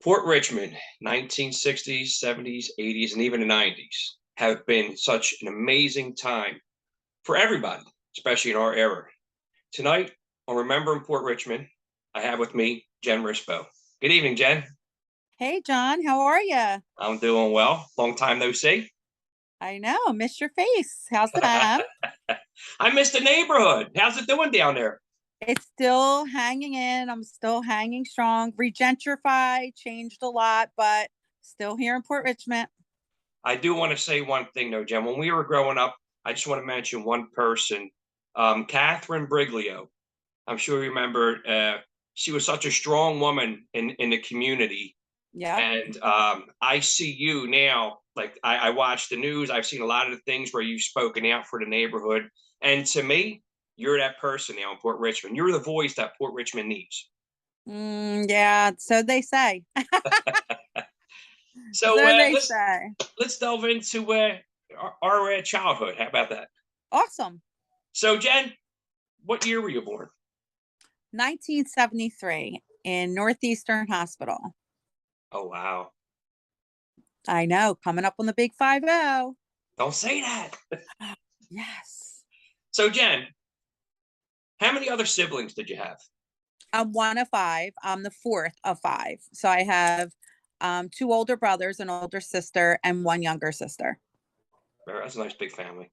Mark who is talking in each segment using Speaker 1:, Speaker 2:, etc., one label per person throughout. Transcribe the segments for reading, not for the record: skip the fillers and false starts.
Speaker 1: Port Richmond, 1960s, 70s, 80s, and even the 90s have been such an amazing time for everybody, especially in our era. Tonight, on Remembering Port Richmond, I have with me Jenn Rispo. Good evening, Jenn.
Speaker 2: Hey, John, how are you?
Speaker 1: I'm doing well. Long time no see.
Speaker 2: I know, miss your face. How's that?
Speaker 1: I miss the neighborhood. How's it doing down there?
Speaker 2: It's still hanging in. I'm still hanging strong. Regentrified, changed a lot, but still here in Port Richmond.
Speaker 1: I do want to say one thing, though, Jen. When we were growing up, I just want to mention one person, Catherine Briglio. I'm sure you remember. She was such a strong woman in the community,
Speaker 2: Yep.
Speaker 1: and I see you now. Like I watch the news. I've seen a lot of the things where you've spoken out for the neighborhood, and to me, you're that person now in Port Richmond. You're the voice that Port Richmond needs.
Speaker 2: Yeah, so they say.
Speaker 1: So
Speaker 2: So they
Speaker 1: let's
Speaker 2: say.
Speaker 1: let's delve into our childhood. How about that?
Speaker 2: Awesome.
Speaker 1: So, Jen, what year were you born?
Speaker 2: 1973 in Northeastern Hospital.
Speaker 1: Oh, wow.
Speaker 2: I know, coming up on the big 50.
Speaker 1: Don't say that.
Speaker 2: Yes.
Speaker 1: So, Jen, how many other siblings did you have?
Speaker 2: I'm one of five. I'm the fourth of five. So I have two older brothers, an older sister, and one younger sister.
Speaker 1: That's a nice big family.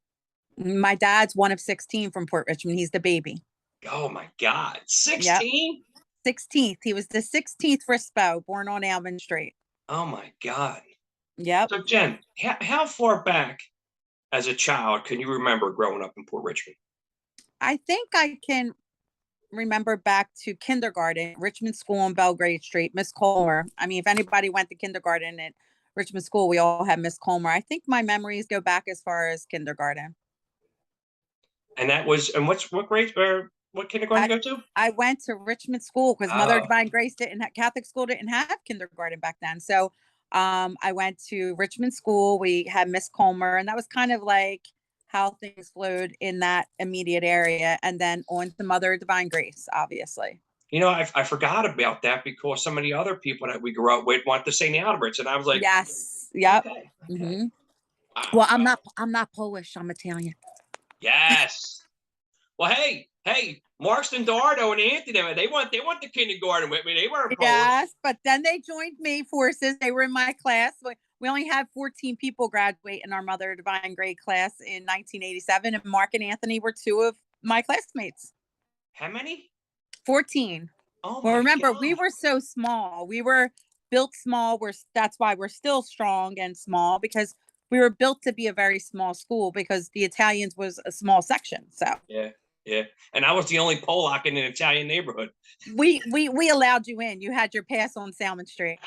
Speaker 2: My dad's one of 16 from Port Richmond. He's the baby.
Speaker 1: Oh my God,
Speaker 2: Yep.
Speaker 1: 16?
Speaker 2: 16th. He was the 16th Rispo, born on Almond Street.
Speaker 1: Oh my God.
Speaker 2: Yep.
Speaker 1: So, Jen, how far back as a child can you remember growing up in Port Richmond?
Speaker 2: I think I can remember back to kindergarten, Richmond School on Belgrade Street, Miss Colmer. I mean, if anybody went to kindergarten at Richmond School, we all had Miss Colmer. I think my memories go back as far as kindergarten.
Speaker 1: And that was, and what grade or what kindergarten
Speaker 2: I
Speaker 1: you go to?
Speaker 2: I went to Richmond School because Mother
Speaker 1: Oh,
Speaker 2: Divine Grace didn't Catholic school didn't have kindergarten back then. So I went to Richmond School. We had Miss Colmer, and that was kind of like how things flowed in that immediate area, and then on to Mother Divine Grace, obviously.
Speaker 1: I forgot about that because some of the other people that we grew up with went to St. Albert's, and I was like,
Speaker 2: Yes. Yep.
Speaker 1: okay, okay.
Speaker 2: hmm
Speaker 1: Wow,
Speaker 2: Well, I'm
Speaker 1: wow.
Speaker 2: not. I'm not Polish. I'm Italian.
Speaker 1: Yes. Well, hey, Marston Dardo and Anthony, they went to kindergarten with me. They weren't Polish.
Speaker 2: Yes, but then they joined me forces. They were in my class. We only had 14 people graduate in our Mother Divine Grade class in 1987, and Mark and Anthony were two of my classmates.
Speaker 1: How many?
Speaker 2: 14.
Speaker 1: Oh
Speaker 2: Well,
Speaker 1: my
Speaker 2: remember, we
Speaker 1: God.
Speaker 2: were so small. We were built small. That's why we're still strong and small, because we were built to be a very small school because the Italians was a small section. So
Speaker 1: Yeah, yeah. And I was the only Polak in an Italian neighborhood.
Speaker 2: we allowed you in. You had your pass on Salmon Street.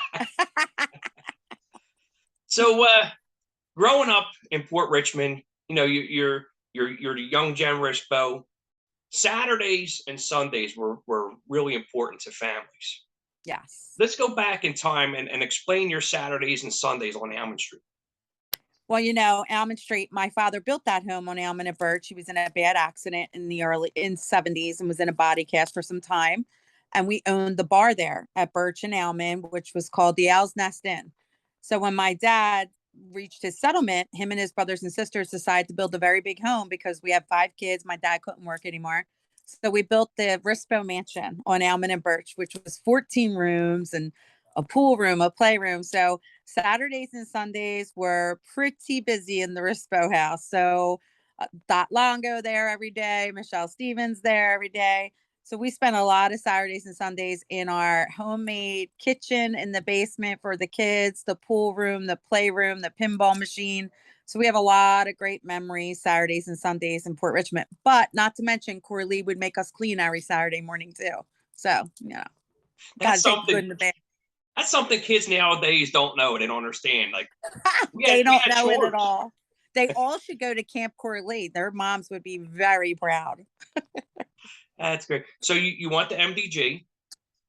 Speaker 1: So, growing up in Port Richmond, you're the young Jen Rispo. Saturdays and Sundays were really important to families.
Speaker 2: Yes.
Speaker 1: Let's go back in time and explain your Saturdays and Sundays on Almond Street.
Speaker 2: Well, Almond Street, my father built that home on Almond and Birch. He was in a bad accident in the early in 70s and was in a body cast for some time. And we owned the bar there at Birch and Almond, which was called the Owl's Nest Inn. So when my dad reached his settlement, him and his brothers and sisters decided to build a very big home because we have 5 kids. My dad couldn't work anymore. So we built the Rispo Mansion on Almond and Birch, which was 14 rooms and a pool room, a playroom. So Saturdays and Sundays were pretty busy in the Rispo house. So Dot Longo there every day, Michelle Stevens there every day. So we spent a lot of Saturdays and Sundays in our homemade kitchen in the basement for the kids, the pool room, the playroom, the pinball machine. So we have a lot of great memories Saturdays and Sundays in Port Richmond. But not to mention, Corley would make us clean every Saturday morning too. So, got
Speaker 1: That's
Speaker 2: to take the good
Speaker 1: something.
Speaker 2: and the bad.
Speaker 1: That's something kids nowadays don't know. They don't understand. Like we had
Speaker 2: They
Speaker 1: we
Speaker 2: don't
Speaker 1: had
Speaker 2: know it at
Speaker 1: chores.
Speaker 2: all. They all should go to Camp Corley. Their moms would be very proud.
Speaker 1: That's great. So you went to MDG.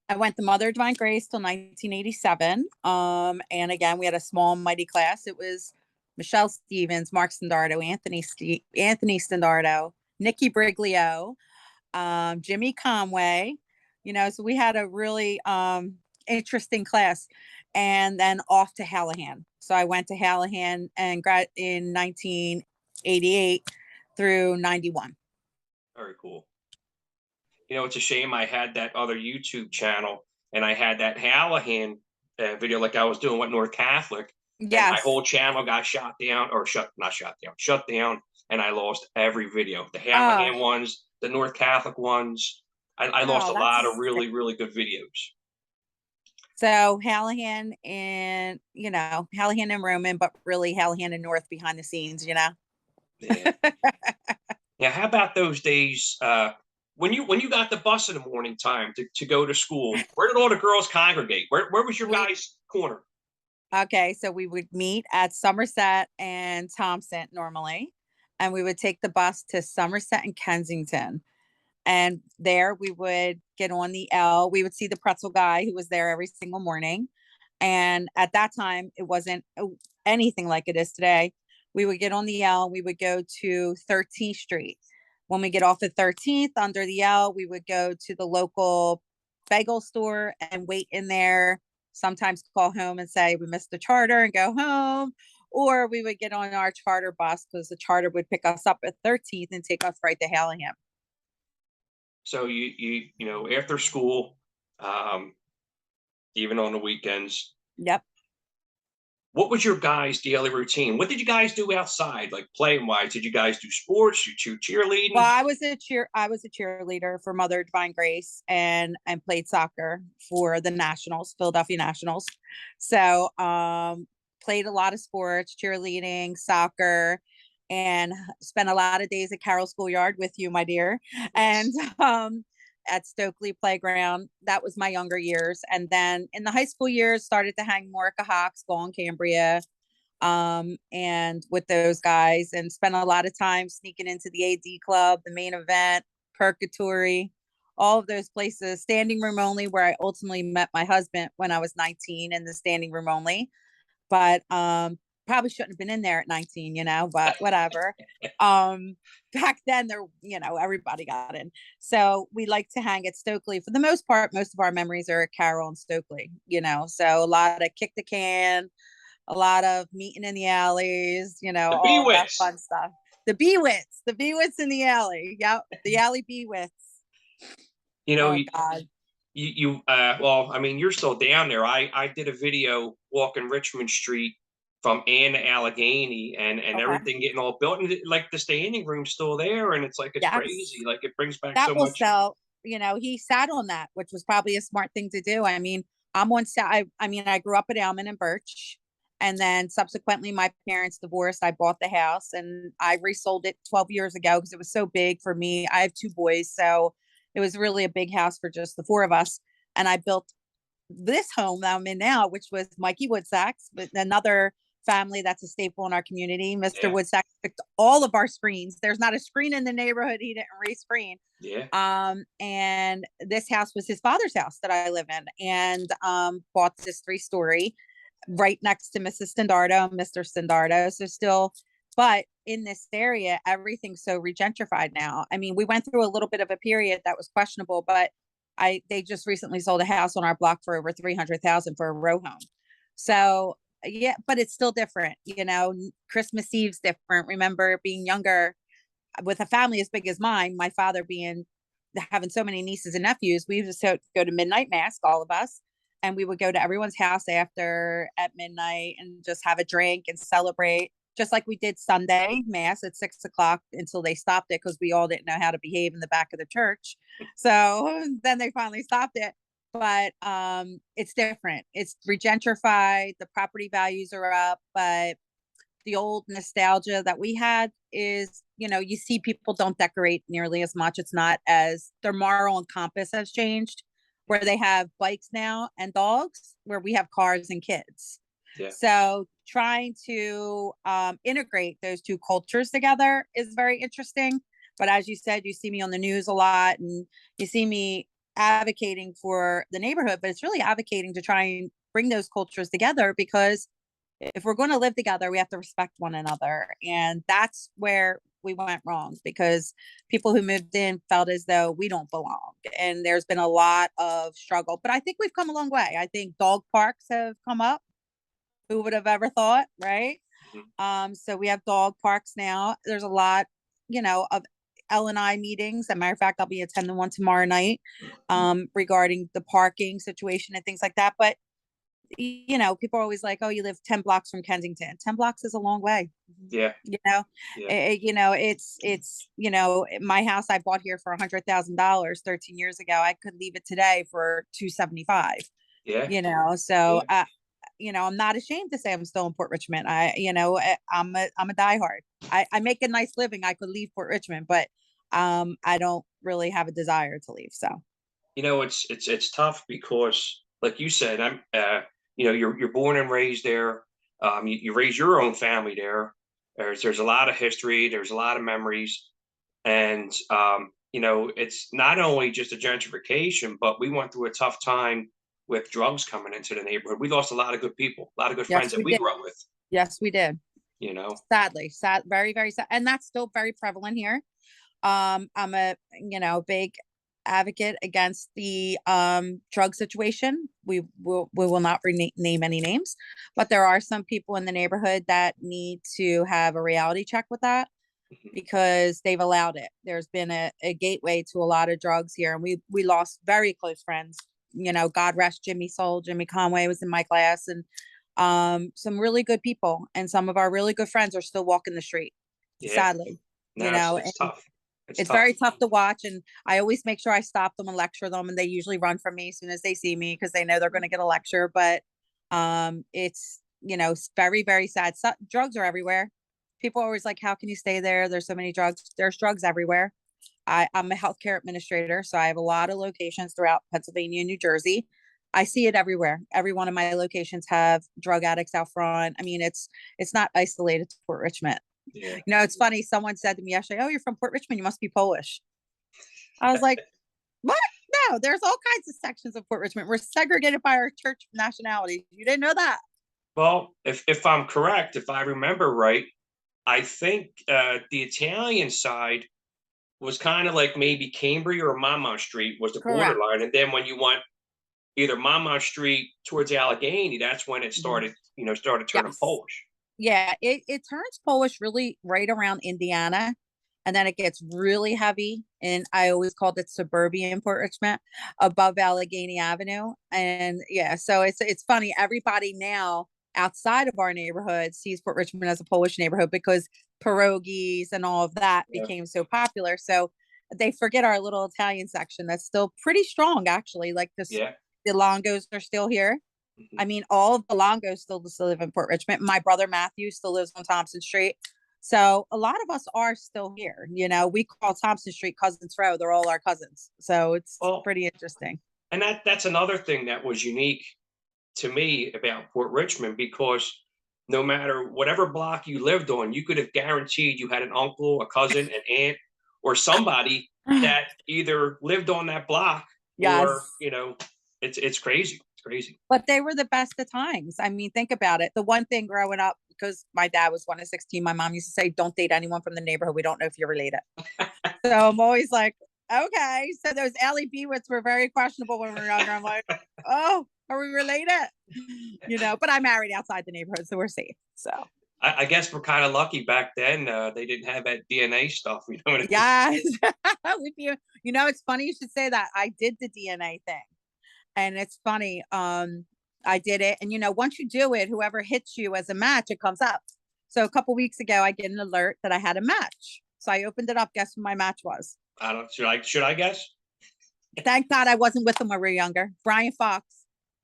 Speaker 2: I went to Mother Divine Grace till 1987. And again, we had a small, mighty class. It was Michelle Stevens, Mark Standardo, Anthony Standardo, Nikki Briglio, Jimmy Conway. So we had a really interesting class. and then off to Hallahan. So I went to Hallahan and grad in 1988 through 91.
Speaker 1: Very cool. You know, it's a shame I had that other YouTube channel and I had that Hallahan video like I was doing with North Catholic, and my
Speaker 2: Yes.
Speaker 1: whole channel got shot down or shut down, and I lost every video. The
Speaker 2: Oh,
Speaker 1: Hallahan ones, the North Catholic ones. I lost
Speaker 2: oh,
Speaker 1: a lot
Speaker 2: that's
Speaker 1: of really, really good videos.
Speaker 2: so Hallahan and Hallahan and Roman, but really Hallahan and North behind the scenes.
Speaker 1: Yeah. Yeah. How about those days when you got the bus in the morning time to go to school? Where did all the girls congregate? Where was your
Speaker 2: We
Speaker 1: guys' corner?
Speaker 2: Okay, so we would meet at Somerset and Thompson normally, and we would take the bus to Somerset and Kensington. And there we would get on the L. We would see the pretzel guy who was there every single morning. And at that time, it wasn't anything like it is today. We would get on the L, we would go to 13th Street. When we get off at 13th under the L, we would go to the local bagel store and wait in there. Sometimes call home and say we missed the charter and go home. Or we would get on our charter bus because the charter would pick us up at 13th and take us right to Hallingham.
Speaker 1: So you know, after school, um, even on the weekends,
Speaker 2: Yep.
Speaker 1: what was your guys' daily routine? What did you guys do outside, like playing wise? Did you guys do sports? You
Speaker 2: Well,
Speaker 1: cheerleading?
Speaker 2: I was a cheerleader for Mother Divine Grace and played soccer for the Nationals, Philadelphia Nationals. So, played a lot of sports, cheerleading, soccer, and spent a lot of days at Carroll Schoolyard with you, my dear. And
Speaker 1: Yes.
Speaker 2: at Stokely Playground. That was my younger years. And then in the high school years, started to hang more at Cahawks, go on Cambria, and with those guys, and spent a lot of time sneaking into the AD club, the main event, Purgatory, all of those places, standing room only, where I ultimately met my husband when I was 19 in the standing room only. But probably shouldn't have been in there at 19, but whatever. Um, back then there, everybody got in. So we like to hang at Stokely. For the most part, most of our memories are at Carroll and Stokely, so a lot of kick the can, a lot of meeting in the alleys,
Speaker 1: The
Speaker 2: all of that
Speaker 1: B-Wits.
Speaker 2: fun stuff. The B-wits in the alley. Yep. The alley B-wits.
Speaker 1: You know,
Speaker 2: Oh
Speaker 1: you,
Speaker 2: God.
Speaker 1: well, I mean, you're still down there. I did a video walking Richmond Street from Ann to Allegheny and
Speaker 2: Okay.
Speaker 1: everything getting all built, and like the standing room's still there, and it's like it's
Speaker 2: Yes.
Speaker 1: crazy. Like it brings back
Speaker 2: That
Speaker 1: so
Speaker 2: will
Speaker 1: much.
Speaker 2: sell. He sat on that, which was probably a smart thing to do. I mean, I'm on I mean, I grew up at Almond and Birch. And then subsequently my parents divorced. I bought the house and I resold it 12 years ago because it was so big for me. I have two boys, so it was really a big house for just the four of us. And I built this home that I'm in now, which was Mikey Woodsack's, but another family that's a staple in our community. Mr.
Speaker 1: Yeah,
Speaker 2: Woodsack fixed all of our screens. There's not a screen in the neighborhood he didn't rescreen.
Speaker 1: yeah.
Speaker 2: And this house was his father's house that I live in, and bought this 3-story right next to Mrs. Standardo, Mr. Standardo. So still, but in this area, everything's so regentrified now. I mean, we went through a little bit of a period that was questionable, but they just recently sold a house on our block for over 300,000 for a row home. So yeah, but it's still different. Christmas Eve's different. Remember being younger with a family as big as mine, my father being having so many nieces and nephews, we used to go to midnight mass, all of us, and we would go to everyone's house after at midnight and just have a drink and celebrate, just like we did Sunday mass at 6 o'clock until they stopped it because we all didn't know how to behave in the back of the church. So then they finally stopped it. But it's different. It's regentrified. The property values are up, but the old nostalgia that we had is, you see people don't decorate nearly as much. It's not as their moral and compass has changed, where they have bikes now and dogs, where we have cars and kids.
Speaker 1: Yeah.
Speaker 2: So trying to integrate those two cultures together is very interesting. But as you said, you see me on the news a lot and you see me advocating for the neighborhood, but it's really advocating to try and bring those cultures together because if we're going to live together, we have to respect one another. And that's where we went wrong, because people who moved in felt as though we don't belong. And there's been a lot of struggle, but I think we've come a long way. I think dog parks have come up. Who would have ever thought, right?
Speaker 1: Mhm.
Speaker 2: So we have dog parks now. There's a lot, of L&I meetings. As a matter of fact, I'll be attending one tomorrow night, regarding the parking situation and things like that. But people are always like, "Oh, you live 10 blocks from Kensington." 10 blocks is a long way.
Speaker 1: Yeah,
Speaker 2: You know,
Speaker 1: yeah,
Speaker 2: it's my house I bought here for $100,000 13 years ago. I could leave it today for 275.
Speaker 1: yeah,
Speaker 2: So
Speaker 1: yeah.
Speaker 2: I'm not ashamed to say I'm still in Port Richmond. I'm a diehard. I make a nice living. I could leave Port Richmond, but I don't really have a desire to leave. So
Speaker 1: It's tough because, like you said, you're born and raised there. You raise your own family there. There's a lot of history. There's a lot of memories, and it's not only just a gentrification, but we went through a tough time with drugs coming into the neighborhood. We lost a lot of good people, a lot of good friends
Speaker 2: yes,
Speaker 1: that
Speaker 2: we
Speaker 1: we
Speaker 2: did.
Speaker 1: grew up with.
Speaker 2: Yes, we did.
Speaker 1: You know,
Speaker 2: Sadly, sad, very, very sad, and that's still very prevalent here. I'm a big advocate against the drug situation. We will not name any names, but there are some people in the neighborhood that need to have a reality check with that,
Speaker 1: Mhm.
Speaker 2: because they've allowed it. There's been a gateway to a lot of drugs here, and we lost very close friends. God rest Jimmy Soul. Jimmy Conway was in my class, and some really good people, and some of our really good friends are still walking the street,
Speaker 1: Yeah,
Speaker 2: sadly.
Speaker 1: no, it's
Speaker 2: And
Speaker 1: tough. It's
Speaker 2: it's
Speaker 1: tough.
Speaker 2: very tough to watch, and I always make sure I stop them and lecture them, and they usually run from me as soon as they see me, because they know they're going to get a lecture. But it's very, very sad. Drugs are everywhere. People are always like, how can you stay there? There's so many drugs. There's drugs everywhere. I'm a healthcare administrator, so I have a lot of locations throughout Pennsylvania and New Jersey. I see it everywhere. Every one of my locations have drug addicts out front. I mean, it's not isolated to Port Richmond.
Speaker 1: Yeah.
Speaker 2: It's funny. Someone said to me yesterday, "Oh, you're from Port Richmond. You must be Polish." I was like, "What? No, there's all kinds of sections of Port Richmond. We're segregated by our church nationality. You didn't know that?"
Speaker 1: Well, if I'm correct, if I remember right, I think the Italian side was kind of like maybe Cambria or Monmouth Street was the
Speaker 2: Correct.
Speaker 1: borderline, and then when you went either Monmouth Street towards Allegheny, that's when it
Speaker 2: Mhm.
Speaker 1: started turning
Speaker 2: Yes.
Speaker 1: Polish.
Speaker 2: Yeah, it turns Polish really right around Indiana, and then it gets really heavy. And I always called it suburban Port Richmond, above Allegheny Avenue. And yeah, so it's funny. Everybody now outside of our neighborhood sees Port Richmond as a Polish neighborhood, because pierogies and all of that
Speaker 1: Yeah,
Speaker 2: became so popular. So they forget our little Italian section that's still pretty strong, actually. Like this,
Speaker 1: yeah.
Speaker 2: the Longos are still here.
Speaker 1: Mhm.
Speaker 2: I mean, all of the Longos still live in Port Richmond. My brother Matthew still lives on Thompson Street. So a lot of us are still here. We call Thompson Street Cousins Row. They're all our cousins. So it's
Speaker 1: Well,
Speaker 2: pretty interesting.
Speaker 1: and that's another thing that was unique to me about Port Richmond because no matter whatever block you lived on, you could have guaranteed you had an uncle, a cousin, an aunt, or somebody that either lived on that block or
Speaker 2: Yes.
Speaker 1: it's crazy. It's crazy.
Speaker 2: But they were the best of times. I mean, think about it. The one thing growing up, because my dad was one of 16, my mom used to say, don't date anyone from the neighborhood. We don't know if you're related. So I'm always like, okay. So those Allie Bewitts were very questionable when we were younger. I'm like, oh, are we related? But I married outside the neighborhood, so we're safe. So
Speaker 1: I guess we're kind of lucky back then. They didn't have that DNA stuff. You know what I mean?
Speaker 2: yes. With you, it's funny you should say that. I did the DNA thing. And it's funny. I did it. And once you do it, whoever hits you as a match, it comes up. So a couple weeks ago, I get an alert that I had a match. So I opened it up. Guess who my match was?
Speaker 1: I don't. Should I guess?
Speaker 2: Thank God I wasn't with him when we were younger. Brian Fox.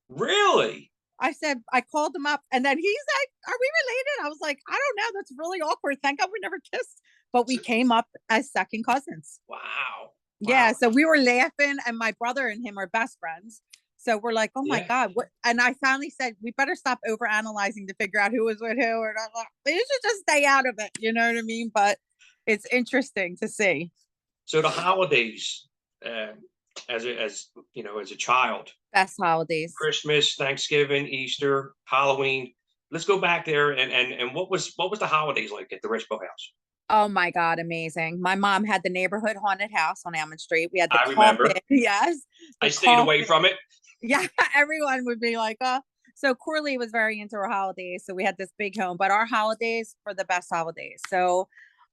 Speaker 1: Really?
Speaker 2: I said, I called him up, and then he's like, "Are we related?" I was like, "I don't know. That's really awkward. Thank God we never kissed." But we
Speaker 1: So-
Speaker 2: came up as second cousins.
Speaker 1: wow.
Speaker 2: Yeah.
Speaker 1: Wow.
Speaker 2: So we were laughing, and my brother and him are best friends. So we're like, oh my
Speaker 1: Yeah.
Speaker 2: God. What? And I finally said, we better stop over analyzing to figure out who was with who. Or not. We should just stay out of it. You know what I mean? But it's interesting to see.
Speaker 1: So the holidays, as a child,
Speaker 2: Best holidays.
Speaker 1: Christmas, Thanksgiving, Easter, Halloween. let's go back there and what was the holidays like at the Rispo house?
Speaker 2: Oh my God, amazing. My mom had the neighborhood haunted house on Almond Street. We had the
Speaker 1: I remember.
Speaker 2: coffin. Yes,
Speaker 1: I
Speaker 2: the
Speaker 1: stayed away
Speaker 2: coffin.
Speaker 1: from it.
Speaker 2: Yeah, everyone would be like, oh. So Corley was very into our holidays. So we had this big home, but our holidays were the best holidays. So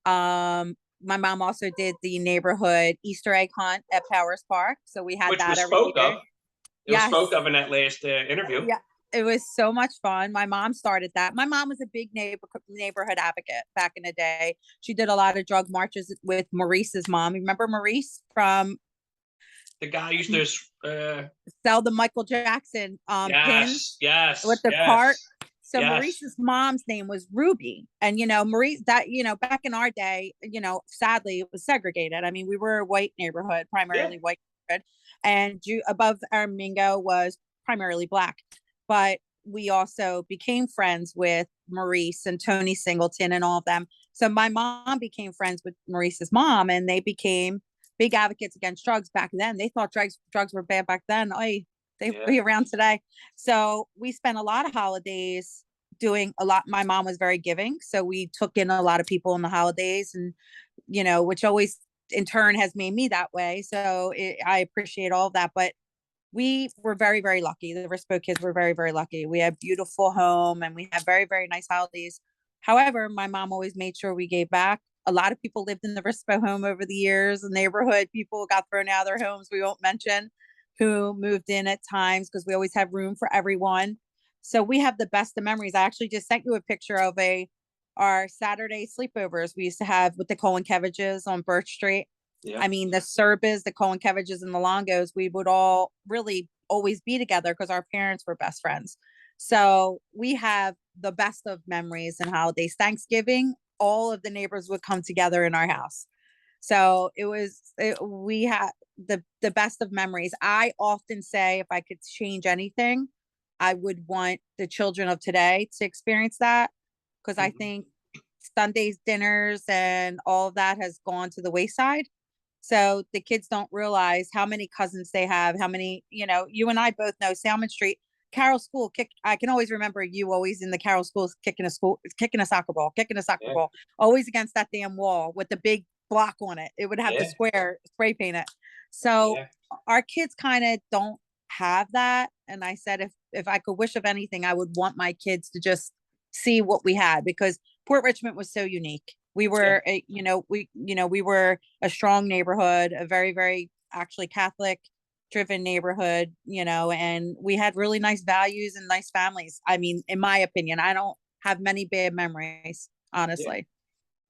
Speaker 2: my mom also did the neighborhood Easter egg hunt at Powers Park. So we had
Speaker 1: Which
Speaker 2: that
Speaker 1: was
Speaker 2: every
Speaker 1: spoke
Speaker 2: year.
Speaker 1: of. It was
Speaker 2: Yes.
Speaker 1: spoke of in that last interview.
Speaker 2: Yeah. It was so much fun. My mom started that. My mom was a big neighborhood advocate back in the day. She did a lot of drug marches with Maurice's mom. Remember Maurice from
Speaker 1: The guy used to.
Speaker 2: sell the Michael Jackson
Speaker 1: Yes,
Speaker 2: pins with
Speaker 1: yes,
Speaker 2: the cart.
Speaker 1: yes,
Speaker 2: So
Speaker 1: yes.
Speaker 2: Maurice's mom's name was Ruby. And Maurice, that, back in our day, sadly it was segregated. I mean, we were a white neighborhood,
Speaker 1: Yeah,
Speaker 2: primarily white neighborhood, and above our Mingo was primarily black. But we also became friends with Maurice and Tony Singleton and all of them. So my mom became friends with Maurice's mom, and they became big advocates against drugs back then. They thought drugs were bad back then. They'd
Speaker 1: yeah,
Speaker 2: be around today. So we spent a lot of holidays doing a lot. My mom was very giving, so we took in a lot of people in the holidays, and which always in turn has made me that way. So I appreciate all of that. But we were very, very lucky. The Rispo kids were very, very lucky. We had a beautiful home and we had very, very nice holidays. However, my mom always made sure we gave back. A lot of people lived in the Rispo home over the years. The neighborhood people got thrown out of their homes. We won't mention who moved in at times because we always have room for everyone. So we have the best of memories. I actually just sent you a picture of our Saturday sleepovers we used to have with the Cohenkeviches on Birch Street.
Speaker 1: yeah,
Speaker 2: I mean, the Serbas, the Cohenkeviches, and the Longos, we would all really always be together because our parents were best friends. So we have the best of memories and holidays. Thanksgiving, all of the neighbors would come together in our house. So we had the best of memories. I often say if I could change anything, I would want the children of today to experience that because I
Speaker 1: mhm,
Speaker 2: think Sundays dinners and all of that has gone to the wayside. So the kids don't realize how many cousins they have, how many, you and I both know Salmon Street, Carroll School kick. I can always remember you always in the Carroll schools kicking a soccer ball,
Speaker 1: yeah,
Speaker 2: always against that damn wall with the big block on it. It would have the
Speaker 1: yeah,
Speaker 2: square spray paint it. So
Speaker 1: yeah,
Speaker 2: our kids kind of don't have that. And I said, if I could wish of anything, I would want my kids to just see what we had because Port Richmond was so unique. We
Speaker 1: yeah,
Speaker 2: were, we were a strong neighborhood, a very, very actually Catholic driven neighborhood, and we had really nice values and nice families. I mean, in my opinion, I don't have many bad memories,
Speaker 1: yeah.
Speaker 2: honestly.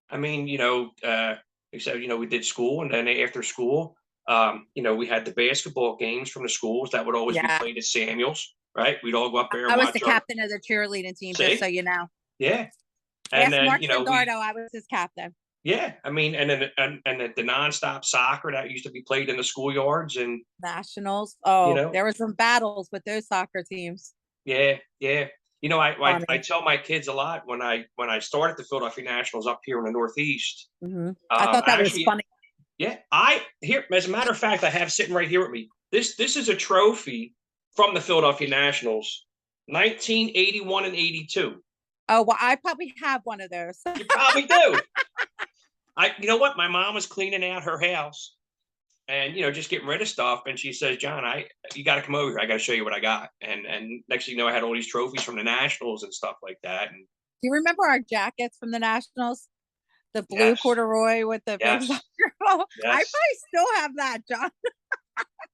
Speaker 1: I mean, like I said, we did school, and then after school, we had the basketball games from the schools that would always be
Speaker 2: Yeah.
Speaker 1: played at Samuel's, right? We'd all go up there and
Speaker 2: I was the
Speaker 1: watch our.
Speaker 2: captain of the cheerleading team, just so
Speaker 1: See,
Speaker 2: you know.
Speaker 1: yeah, and
Speaker 2: Ask
Speaker 1: then
Speaker 2: Mark Sandardo, I was his captain.
Speaker 1: yeah, I mean, and then and the nonstop soccer that used to be played in the schoolyards, and
Speaker 2: Nationals.
Speaker 1: you
Speaker 2: Oh,
Speaker 1: know,
Speaker 2: there were some battles with those soccer teams.
Speaker 1: yeah, yeah. I
Speaker 2: Funny.
Speaker 1: tell my kids a lot when I started the Philadelphia Nationals up here in the Northeast.
Speaker 2: I thought that was
Speaker 1: Actually,
Speaker 2: funny.
Speaker 1: yeah, I here as a matter of fact, I have sitting right here with me. This is a trophy from the Philadelphia Nationals, 1981 and 82.
Speaker 2: Oh, well, I probably have one of those.
Speaker 1: You probably do. You know what? My mom was cleaning out her house and just getting rid of stuff, and she says, "John, you got to come over here. I got to show you what I got." And next thing you know, I had all these trophies from the Nationals and stuff like that. And
Speaker 2: Do you remember our jackets from the Nationals? The blue
Speaker 1: yes,
Speaker 2: corduroy with the big
Speaker 1: yes,
Speaker 2: soccer ball. I
Speaker 1: yes.
Speaker 2: probably still have that, John.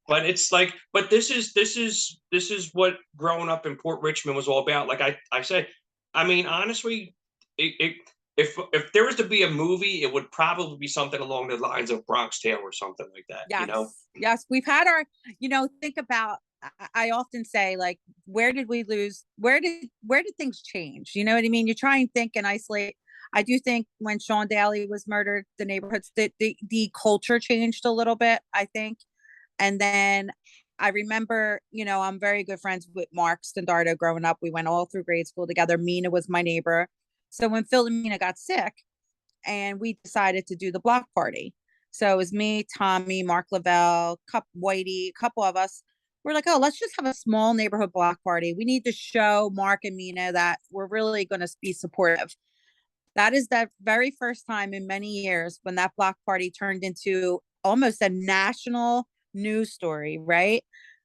Speaker 1: But it's like, but this is what growing up in Port Richmond was all about. Like I said, I mean, honestly, if there was to be a movie, it would probably be something along the lines of Bronx Tale or something like that.
Speaker 2: Yes. Yes. We've had think about, I often say, like, where did we lose? Where did things change? You know what I mean? You try and think and isolate. I do think when Sean Daly was murdered, the neighborhoods, the culture changed a little bit, I think. And then I remember, I'm very good friends with Mark Standardo growing up. We went all through grade school together. Mina was my neighbor. So when Philomena got sick and we decided to do the block party. So it was me, Tommy, Mark Lavelle, Whitey, a couple of us. we're like, oh, let's just have a small neighborhood block party. We need to show Mark and Mina that we're really going to be supportive. That is that very first time in many years when that block party turned into almost a national news story, right?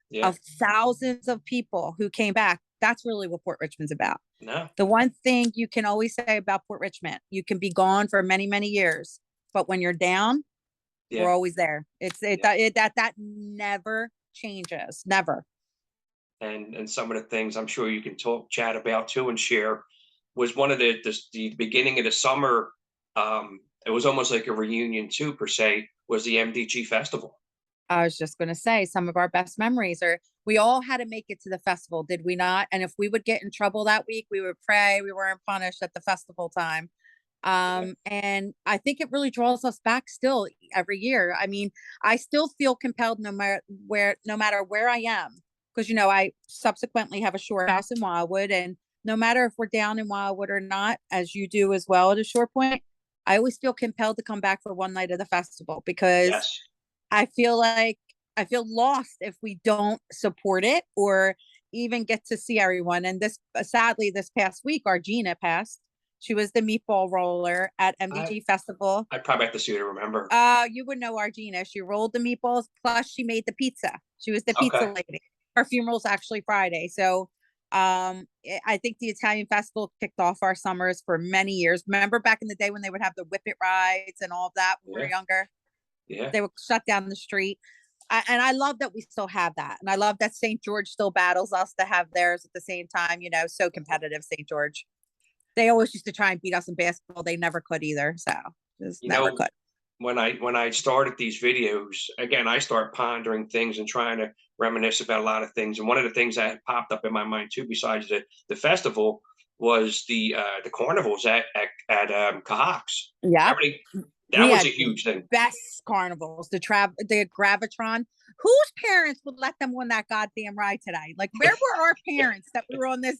Speaker 1: Yeah.
Speaker 2: Of thousands of people who came back. That's really what Port Richmond's about.
Speaker 1: No.
Speaker 2: The one thing you can always say about Port Richmond, you can be gone for many, many years, but when you're down, we're
Speaker 1: Yeah.
Speaker 2: always there.
Speaker 1: Yeah.
Speaker 2: That never changes, never.
Speaker 1: And some of the things I'm sure you can talk chat about too and share was one of the beginning of the summer. It was almost like a reunion too, per se, was the MDG festival.
Speaker 2: I was just going to say some of our best memories are we all had to make it to the festival, did we not? And if we would get in trouble that week, we would pray we weren't punished at the festival time.
Speaker 1: Yeah.
Speaker 2: And I think it really draws us back still every year. I mean, I still feel compelled no matter where I am, because I subsequently have a shore house in Wildwood, and no matter if we're down in Wildwood or not, as you do as well at a Shore Point, I always feel compelled to come back for one night of the festival because
Speaker 1: Yes.
Speaker 2: I feel like I feel lost if we don't support it or even get to see everyone. And this, sadly, this past week, our Gina passed. She was the meatball roller at
Speaker 1: I
Speaker 2: MDG Festival.
Speaker 1: I probably have to see to remember.
Speaker 2: You would know our Gina. She rolled the meatballs, plus she made the pizza. She was the pizza
Speaker 1: Okay.
Speaker 2: lady. Her funeral's actually Friday, so I think the Italian Festival kicked off our summers for many years. Remember back in the day when they would have the whip it rides and all of that when we were
Speaker 1: Yeah.
Speaker 2: younger?
Speaker 1: Yeah.
Speaker 2: They would shut down the street. And I love that we still have that. And I love that St. George still battles us to have theirs at the same time, so competitive, St. George. They always used to try and beat us in basketball. They never could either. So just
Speaker 1: You
Speaker 2: never
Speaker 1: know,
Speaker 2: could.
Speaker 1: when I started these videos, again, I start pondering things and trying to reminisce about a lot of things. And one of the things that popped up in my mind too, besides the festival, was the carnivals at Cahock's.
Speaker 2: Yeah.
Speaker 1: How many?
Speaker 2: We
Speaker 1: That was a
Speaker 2: had
Speaker 1: huge thing.
Speaker 2: best carnivals, the Gravitron. Whose parents would let them on that goddamn ride today? Like, where were our parents that we were on this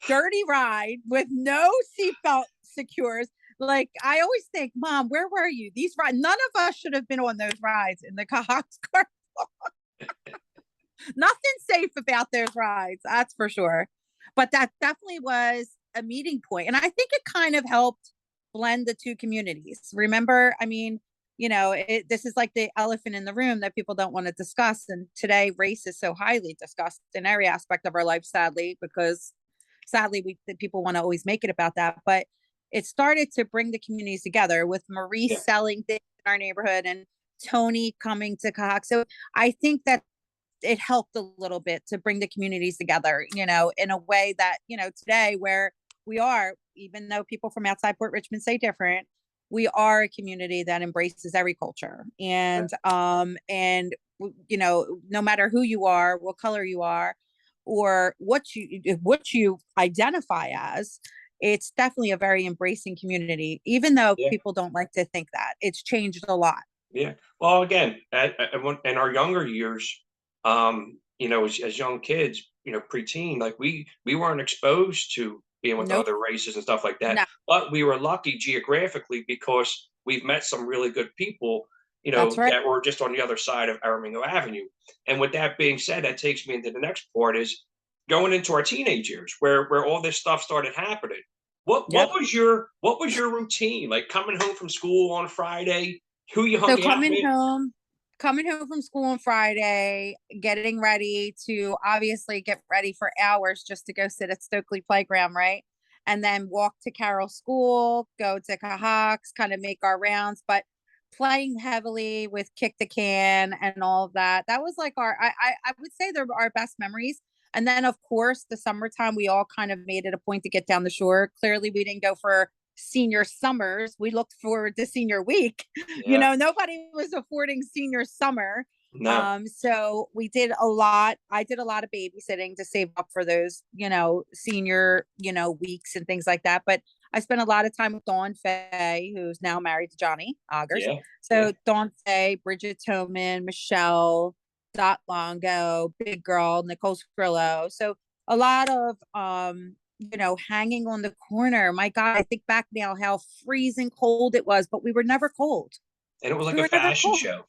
Speaker 2: dirty ride with no seatbelt secures? Like, I always think, Mom, where were you? These rides, none of us should have been on those rides in the Cahock's car. Nothing safe about those rides, that's for sure. But that definitely was a meeting point. And I think it kind of helped blend the two communities. Remember, I mean, this is like the elephant in the room that people don't want to discuss. And today, race is so highly discussed in every aspect of our life, sadly, because sadly, the people want to always make it about that. But it started to bring the communities together with Marie
Speaker 1: Yeah.
Speaker 2: selling things in our neighborhood and Tony coming to Cahock. So I think that it helped a little bit to bring the communities together, in a way that, today where we are, even though people from outside Port Richmond say different, we are a community that embraces every culture. And no matter who you are, what color you are, or what you identify as, it's definitely a very embracing community, even though
Speaker 1: Yeah.
Speaker 2: people don't like to think that. It's changed a lot.
Speaker 1: Yeah. Well, again, in our younger years, as young kids, preteen, like we weren't exposed to being with
Speaker 2: Nope.
Speaker 1: other races and stuff like that.
Speaker 2: No,
Speaker 1: But we were lucky geographically because we've met some really good people,
Speaker 2: that's right.
Speaker 1: that were just on the other side of Aramingo Avenue. And with that being said, that takes me into the next part is going into our teenage years where all this stuff started happening. What
Speaker 2: Yep.
Speaker 1: what was your routine like coming home from school on Friday? Who you
Speaker 2: So
Speaker 1: hung out with?
Speaker 2: coming home from school on Friday, getting ready to obviously get ready for hours just to go sit at Stokely Playground, right? And then walk to Carroll School, go to Cahock's, kind of make our rounds, but playing heavily with Kick the Can and all of that. That was like I would say they're our best memories. And then of course the summertime, we all kind of made it a point to get down the shore. Clearly we didn't go for senior summers. We looked forward to senior week.
Speaker 1: Yeah.
Speaker 2: Nobody was affording senior summer.
Speaker 1: No.
Speaker 2: So we did a lot. I did a lot of babysitting to save up for those, senior, weeks and things like that. But I spent a lot of time with Dawn Fay, who's now married to Johnny Augers.
Speaker 1: Yeah. Yeah.
Speaker 2: So Dawn Fay, Bridget Toman, Michelle, Dot Longo, Big Girl, Nicole Scrillo. So a lot of hanging on the corner. My God, I think back now how freezing cold it was, but we were never cold.
Speaker 1: And it was like
Speaker 2: We
Speaker 1: a
Speaker 2: were never
Speaker 1: fashion
Speaker 2: cold.
Speaker 1: show.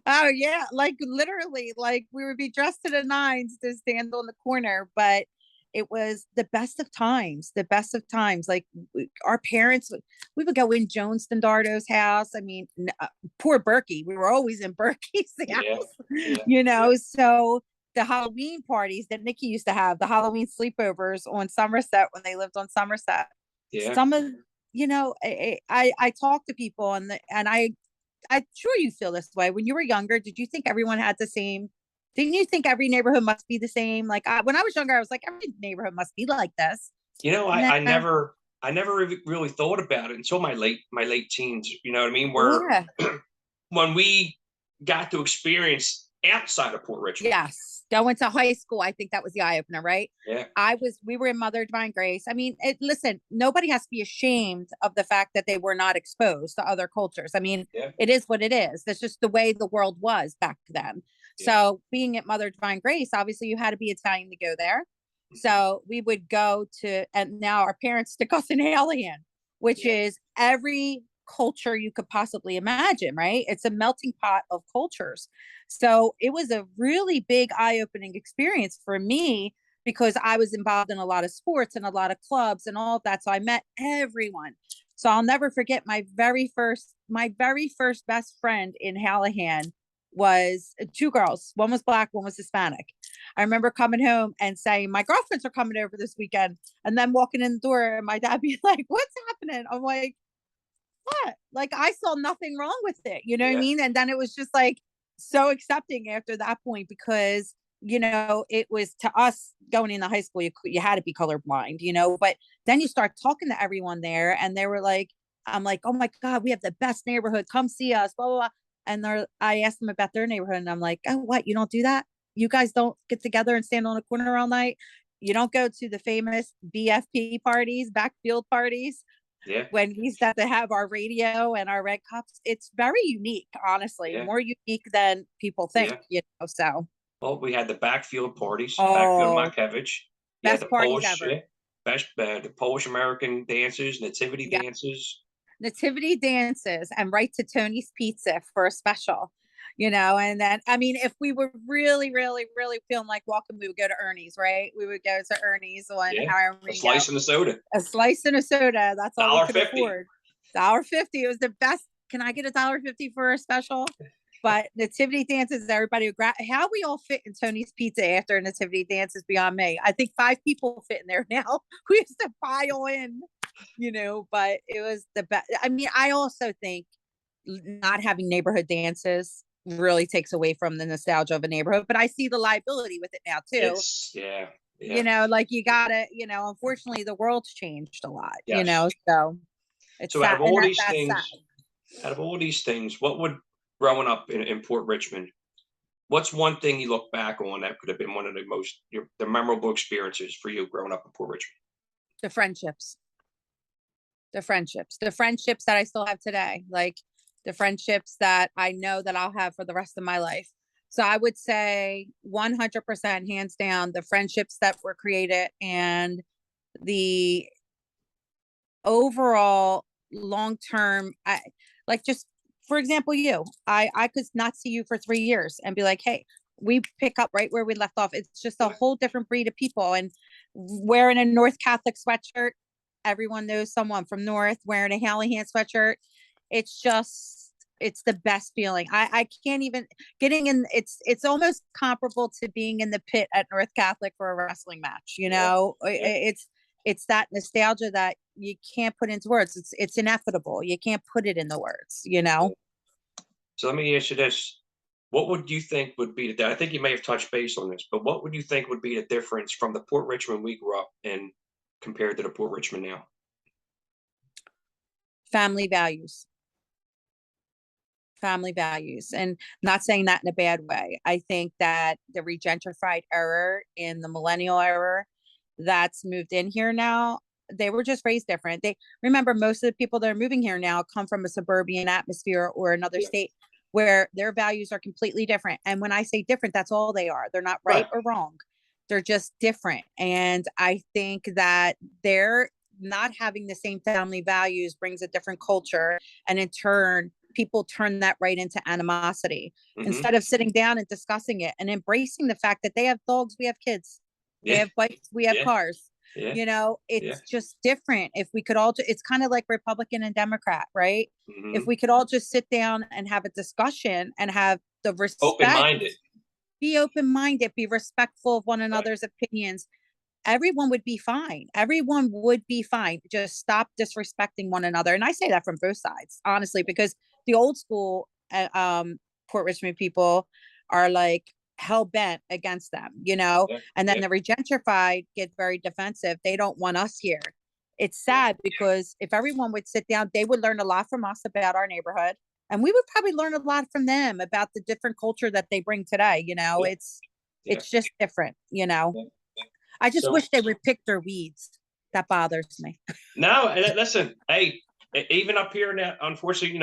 Speaker 2: Oh yeah, like literally, like we would be dressed to the nines to stand on the corner, but it was the best of times, the best of times. Like our parents, we would go in Joan Stendardo's house. I mean, poor Berkey, we were always in Berkey's
Speaker 1: Yeah,
Speaker 2: house,
Speaker 1: yeah,
Speaker 2: So the Halloween parties that Nikki used to have, the Halloween sleepovers on Somerset when they lived on Somerset.
Speaker 1: yeah.
Speaker 2: Some of, I talk to people and I'm sure you feel this way. When you were younger, did you think everyone had the same? Didn't you think every neighborhood must be the same? Like when I was younger, I was like, every neighborhood must be like this.
Speaker 1: You know,
Speaker 2: No,
Speaker 1: I never really thought about it until my late teens. You know what I mean? Where
Speaker 2: yeah,
Speaker 1: when we got to experience outside of Port Richmond.
Speaker 2: yes. Going to high school, I think that was the eye opener, right?
Speaker 1: Yeah,
Speaker 2: We were in Mother Divine Grace. I mean, listen, nobody has to be ashamed of the fact that they were not exposed to other cultures. I mean,
Speaker 1: yeah,
Speaker 2: it is what it is. That's just the way the world was back then.
Speaker 1: yeah.
Speaker 2: So, being at Mother Divine Grace, obviously, you had to be Italian to go there.
Speaker 1: Mhm.
Speaker 2: So, we would go to, and now our parents stick us in Alien, which
Speaker 1: Yeah,
Speaker 2: is every culture you could possibly imagine, right? It's a melting pot of cultures. So, it was a really big eye opening experience for me because I was involved in a lot of sports and a lot of clubs and all of that. So I met everyone. So I'll never forget my very first best friend in Hallahan was two girls. One was black, one was Hispanic. I remember coming home and saying, my girlfriends are coming over this weekend. And then walking in the door and my dad be like, what's happening? I'm like, what? Like I saw nothing wrong with it. You know what I
Speaker 1: yeah,
Speaker 2: mean? And then it was just like so accepting after that point because it was to us going into high school, you had to be colorblind, but then you start talking to everyone there and they were like, I'm like, oh my God, we have the best neighborhood. Come see us, blah, blah, blah. And I asked them about their neighborhood and I'm like, oh, what? You don't do that? You guys don't get together and stand on a corner all night? You don't go to the famous BFP parties, backfield parties?
Speaker 1: yeah,
Speaker 2: When we used to have our radio and our red cups. It's very unique, honestly,
Speaker 1: yeah,
Speaker 2: more unique than people think,
Speaker 1: yeah.
Speaker 2: So,
Speaker 1: Well, we had the backfield parties, backfield
Speaker 2: oh,
Speaker 1: Makevich. You had
Speaker 2: best
Speaker 1: the
Speaker 2: parties
Speaker 1: Polish,
Speaker 2: ever.
Speaker 1: yeah, best the Polish American dances, nativity
Speaker 2: Yeah.
Speaker 1: dances.
Speaker 2: Nativity dances and right to Tony's Pizza for a special. And then, I mean, if we were really, really, really feeling like walking, we would go to Ernie's, right? We would go to Ernie's on
Speaker 1: Yeah, a
Speaker 2: Aramego.
Speaker 1: slice and a soda,
Speaker 2: A slice and a soda. That's all we could
Speaker 1: $1.50.
Speaker 2: afford. $1.50. It was the best. Can I get $1.50 for a special? But nativity dances, everybody would grab. How we all fit in Tony's Pizza after a nativity dance is beyond me. I think 5 people fit in there now. We used to pile in, but it was the best. I mean, I also think not having neighborhood dances really takes away from the nostalgia of a neighborhood, but I see the liability with it now too.
Speaker 1: It's yeah, yeah,
Speaker 2: Like you gotta, unfortunately the world's changed a lot,
Speaker 1: yes.
Speaker 2: so it's
Speaker 1: So out
Speaker 2: sad
Speaker 1: of
Speaker 2: and
Speaker 1: all these
Speaker 2: that's sad.
Speaker 1: things, out of all these things, what would growing up in Port Richmond? What's one thing you look back on that could have been one of the memorable experiences for you growing up in Port Richmond?
Speaker 2: The friendships, the friendships that I still have today, like the friendships that I know that I'll have for the rest of my life. So I would say 100% hands down, the friendships that were created and the overall long term, like just for example, I could not see you for 3 years and be like, hey, we pick up right where we left off. It's just a
Speaker 1: Yeah,
Speaker 2: whole different breed of people. And wearing a North Catholic sweatshirt, everyone knows someone from North. Wearing a Hallahan sweatshirt, it's just it's the best feeling. I can't even getting in. It's almost comparable to being in the pit at North Catholic for a wrestling match.
Speaker 1: yeah, yeah.
Speaker 2: It's that nostalgia that you can't put into words. It's ineffable. You can't put it in the words.
Speaker 1: So let me ask you this. What would you think would be I think you may have touched base on this, but what would you think would be the difference from the Port Richmond we grew up in compared to the Port Richmond now?
Speaker 2: Family values. Family values. And not saying that in a bad way. I think that the regentrified era in the millennial era that's moved in here now, they were just raised different. They remember most of the people that are moving here now come from a suburban atmosphere or another
Speaker 1: Yeah.
Speaker 2: state where their values are completely different. And when I say different, that's all they are. They're not right
Speaker 1: Right.
Speaker 2: or wrong. They're just different. And I think that they're not having the same family values brings a different culture. And in turn, people turn that right into animosity
Speaker 1: Hmm.
Speaker 2: instead of sitting down and discussing it and embracing the fact that they have dogs, we have kids, they
Speaker 1: Yeah.
Speaker 2: have bikes, we have
Speaker 1: Yeah.
Speaker 2: cars.
Speaker 1: Yeah. Yeah.
Speaker 2: It's just different. If we could all, it's kind of like Republican and Democrat, right? If
Speaker 1: Hmm.
Speaker 2: we could all just sit down and have a discussion and have the
Speaker 1: Open
Speaker 2: respect,
Speaker 1: minded.
Speaker 2: be open minded, be respectful of one
Speaker 1: Right.
Speaker 2: another's opinions, everyone would be fine. Everyone would be fine. Just stop disrespecting one another. And I say that from both sides, honestly, because the old school Port Richmond people are like hell bent against them,
Speaker 1: Yeah.
Speaker 2: and then
Speaker 1: Yeah.
Speaker 2: the regentrified get very defensive. They don't want us here. It's
Speaker 1: Yeah.
Speaker 2: sad because if everyone would sit down, they would learn a lot from us about our neighborhood. And we would probably learn a lot from them about the different culture that they bring today.
Speaker 1: Yeah. Yeah.
Speaker 2: It's just different.
Speaker 1: Yeah.
Speaker 2: I just
Speaker 1: So
Speaker 2: wish they would pick their weeds. That bothers me.
Speaker 1: no, listen, hey, even up here now, unfortunately,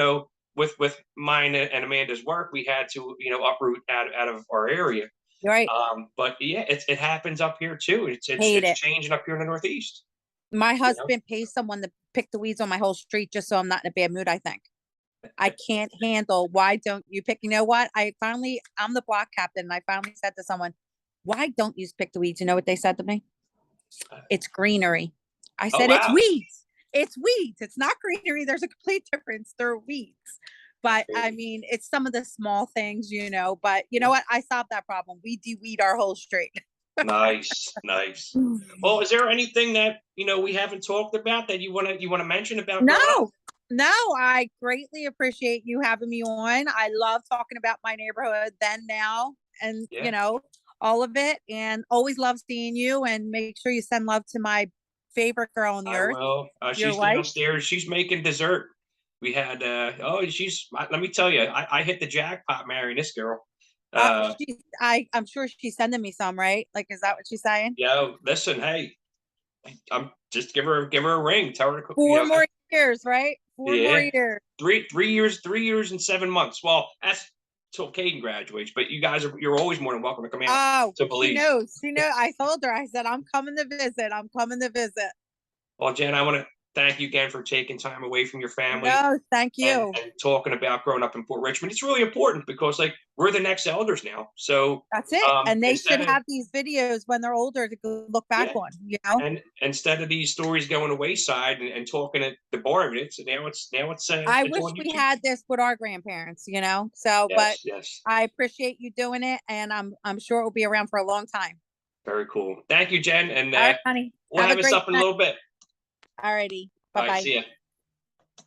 Speaker 1: with mine and Amanda's work, we had to, uproot out of our area.
Speaker 2: You're right.
Speaker 1: But yeah, it happens up here too.
Speaker 2: Hate
Speaker 1: It's
Speaker 2: it.
Speaker 1: changing up here in the Northeast.
Speaker 2: My
Speaker 1: You know,
Speaker 2: husband pays someone to pick the weeds on my whole street just so I'm not in a bad mood, I think. I can't handle, why don't you pick? You know what? I'm the block captain, and I finally said to someone, why don't you pick the weeds? You know what they said to me? It's greenery. I
Speaker 1: oh
Speaker 2: said, it's
Speaker 1: wow,
Speaker 2: weeds. It's weeds. It's not greenery. There's a complete difference. They're weeds.
Speaker 1: that's
Speaker 2: But I
Speaker 1: crazy.
Speaker 2: mean, it's some of the small things, but you know what? I solved that problem. We de-weed our whole street.
Speaker 1: Nice, nice. Well, is there anything that we haven't talked about that you wanna mention about growing up?
Speaker 2: No, no, I greatly appreciate you having me on. I love talking about my neighborhood then, now, and
Speaker 1: Yeah,
Speaker 2: all of it. And always love seeing you. And make sure you send love to my favorite girl on the
Speaker 1: I
Speaker 2: earth,
Speaker 1: will.
Speaker 2: your
Speaker 1: She's
Speaker 2: wife.
Speaker 1: downstairs. She's making dessert. We had. Let me tell you, I hit the jackpot marrying this girl.
Speaker 2: I'm sure she's sending me some, right? Like, is that what she's saying?
Speaker 1: Listen, hey, I'm just give her a ring. Tell her to cook.
Speaker 2: 4 more years, right? 4 more
Speaker 1: Yeah,
Speaker 2: years.
Speaker 1: 3 years and 7 months. Well, that's till Caden graduates. But you're always more than welcome to come out
Speaker 2: Oh,
Speaker 1: to
Speaker 2: she
Speaker 1: Belize.
Speaker 2: knows. She knows. I told her. I said, I'm coming to visit. I'm coming to visit.
Speaker 1: Well, Jen, I want to thank you again for taking time away from your family
Speaker 2: No, thank
Speaker 1: and
Speaker 2: you.
Speaker 1: and talking about growing up in Port Richmond. It's really important because we're the next elders now. So
Speaker 2: That's it. And they
Speaker 1: instead
Speaker 2: should
Speaker 1: of
Speaker 2: have these videos when they're older to look back
Speaker 1: yeah,
Speaker 2: on.
Speaker 1: and instead of these stories going to wayside and talking at the bar of it, so
Speaker 2: I
Speaker 1: it's
Speaker 2: wish
Speaker 1: on
Speaker 2: we
Speaker 1: YouTube.
Speaker 2: had this with our grandparents. So, but
Speaker 1: Yes, yes,
Speaker 2: I appreciate you doing it, and I'm sure it will be around for a long time.
Speaker 1: very cool. Thank you, Jen, and
Speaker 2: All right, honey.
Speaker 1: we'll
Speaker 2: Have a
Speaker 1: have us
Speaker 2: great
Speaker 1: up in a
Speaker 2: night.
Speaker 1: little bit.
Speaker 2: All righty.
Speaker 1: All
Speaker 2: Bye
Speaker 1: right,
Speaker 2: bye.
Speaker 1: see ya.